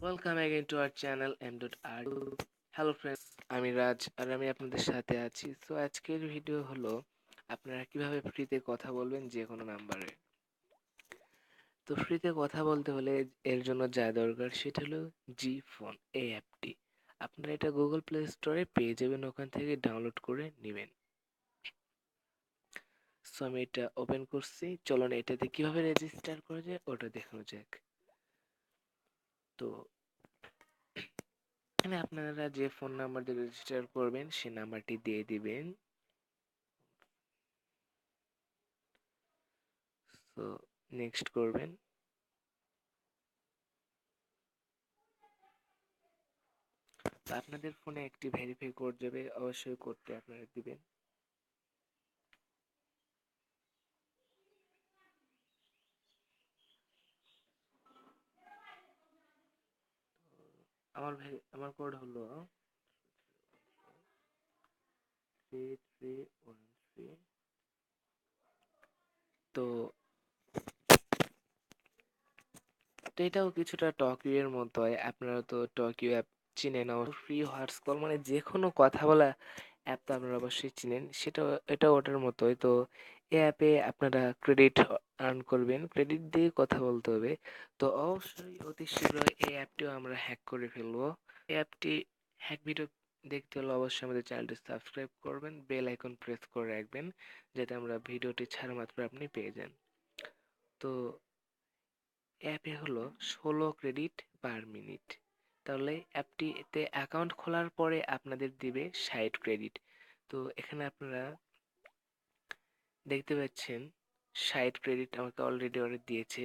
Welcome again to our channel m.r। Hello friends, আমি রাজ আর আমি আপনাদের সাথে আছি। সো আজকের ভিডিও হলো আপনারা কিভাবে ফ্রিতে কথা বলবেন যে কোনো নাম্বারে। তো ফ্রিতে কথা বলতে হলে এর জন্য যা দরকার সেটা হলো জি ফোন এই অ্যাপটি। আপনারা এটা গুগল প্লে স্টোরে পেয়ে যাবেন, ওখান থেকে ডাউনলোড করে নেবেন। সো আমি এটা ওপেন করছি, চলুন এটাতে কিভাবে রেজিস্টার করা যায় ওটা দেখানো যাক। তো এখানে আপনারা যে ফোন নাম্বার দিয়ে রেজিস্টার করবেন সেই নাম্বারটি দিয়ে দিবেন। সো নেক্সট করবেন। তো আপনাদের ফোনে একটি ভেরিফাই কোড যাবে, অবশ্যই কোডটি আপনারা দিবেন। আমার কোড হলো 3313। তো তো এটাও কিছুটা টোকিও এর মতোই। আপনারা তো টোকিও অ্যাপ চিনেন, ফ্রি হোয়াটস কল মানে যে কোনো কথা বলা অ্যাপ তো আপনারা অবশ্যই চিনেন, এটা ওটার মতোই। তো এই অ্যাপে আপনারা ক্রেডিট আর্ন করবেন, ক্রেডিট দিয়ে কথা বলতে হবে। তো অবশ্যই অতি শীঘ্রই এই অ্যাপটিও আমরা হ্যাক করে ফেলবো। এই অ্যাপটি হ্যাক ভিডিও দেখতে হলে অবশ্যই আমাদের চ্যানেলটি সাবস্ক্রাইব করবেন, বেল আইকন প্রেস করে রাখবেন যাতে আমরা ভিডিওটি ছাড়া মাত্র আপনি পেয়ে যান। তো অ্যাপে হলো 16 ক্রেডিট পার মিনিট। তাহলে অ্যাপটিতে অ্যাকাউন্ট খোলার পরে আপনাদের দিবে 60 ক্রেডিট। তো এখানে আপনারা দেখতে পাচ্ছেন 60 ক্রেডিট আমাকে অলরেডি ওরা দিয়েছে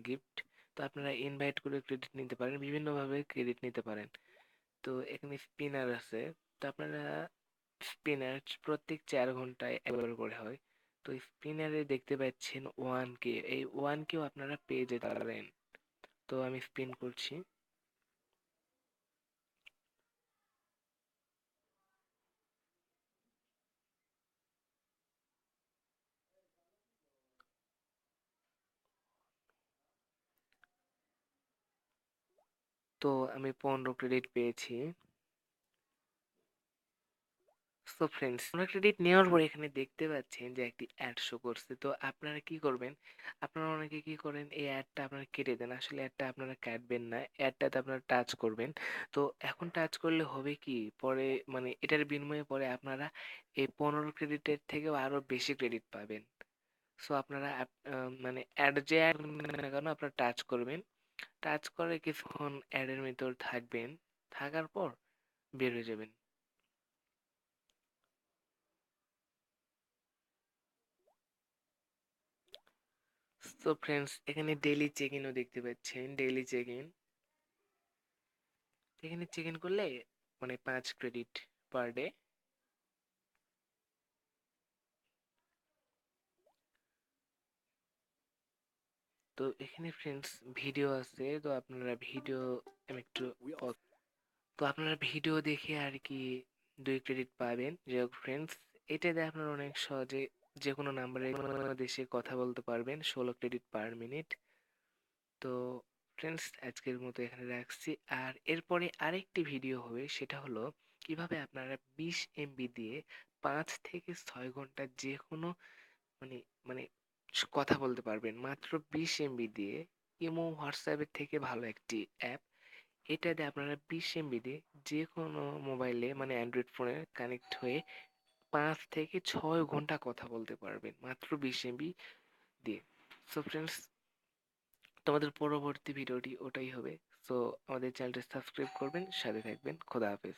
গিফট। তো আপনারা ইনভাইট করে ক্রেডিট নিতে পারেন, বিভিন্নভাবে ক্রেডিট নিতে পারেন। তো এখানে স্পিনার আছে। তো আপনারা স্পিনার প্রত্যেক 4 ঘন্টায় একবার করে হয়। তো স্পিনারে দেখতে পাচ্ছেন 1K, এই 1K আপনারা পেয়ে যেতে পারেন। তো আমি স্পিন করছি। তো আমি 15 ক্রেডিট পেয়েছি। সো ফ্রেন্ডস, 15 ক্রেডিট নেওয়ার পর এখানে দেখতে পাচ্ছেন যে একটি অ্যাড শো করছে। তো আপনারা কি করবেন, আপনারা অনেকে কি করেন এই অ্যাডটা আপনারা কেটে দেন। আসলে অ্যাডটা আপনারা কাটবেন না, অ্যাডটাতে আপনারা টাচ করবেন। তো এখন টাচ করলে হবে কি, পরে মানে এটার বিনিময়ে পরে আপনারা এই 15 ক্রেডিটের থেকেও আরো বেশি ক্রেডিট পাবেন। সো আপনারা মানে অ্যাড যে অ্যাড না কেন আপনারা টাচ করবেন, টাচ করে কিছুক্ষণ অ্যাডের ভিতর থাকবেন, থাকার পর বের হয়ে যাবেন। তো ফ্রেন্ডস, এখানে ডেইলি চেক ইনও দেখতে পাচ্ছেন, ডেইলি চেক ইন। এখানে চেক ইন করলে মানে 5 ক্রেডিট পার ডে। তো এখানে ফ্রেন্ডস ভিডিও আছে, তো আপনারা ভিডিও আমি একটু তো আপনারা ভিডিও দেখে আর কি 2 ক্রেডিট পাবেন। যাই হোক ফ্রেন্ডস, এটাতে আপনারা অনেক সহজে যে কোনো নাম্বারে কোনো দেশে কথা বলতে পারবেন, 16 ক্রেডিট পার মিনিট। তো ফ্রেন্ডস, আজকের মতো এখানে রাখছি। আর এরপরে আরেকটি ভিডিও হবে, সেটা হলো কিভাবে আপনারা 20 এমবি দিয়ে 5 থেকে 6 ঘন্টা যে কোনো মানে মানে কথা বলতে পারবেন মাত্র 20 এমবি দিয়ে। ইমো হোয়াটসঅ্যাপের থেকে ভালো একটি অ্যাপ। এটা দিয়ে আপনারা 20 এমবি দিয়ে যে কোনো মোবাইলে মানে অ্যান্ড্রয়েড ফোনে কানেক্ট হয়ে 5 থেকে 6 ঘন্টা কথা বলতে পারবেন মাত্র 20 এমবি দিয়ে। সো ফ্রেন্ডস, তোমাদের পরবর্তী ভিডিওটি ওটাই হবে। সো আমাদের চ্যানেলটা সাবস্ক্রাইব করবেন, সাথে থাকবেন। খোদা হাফেজ।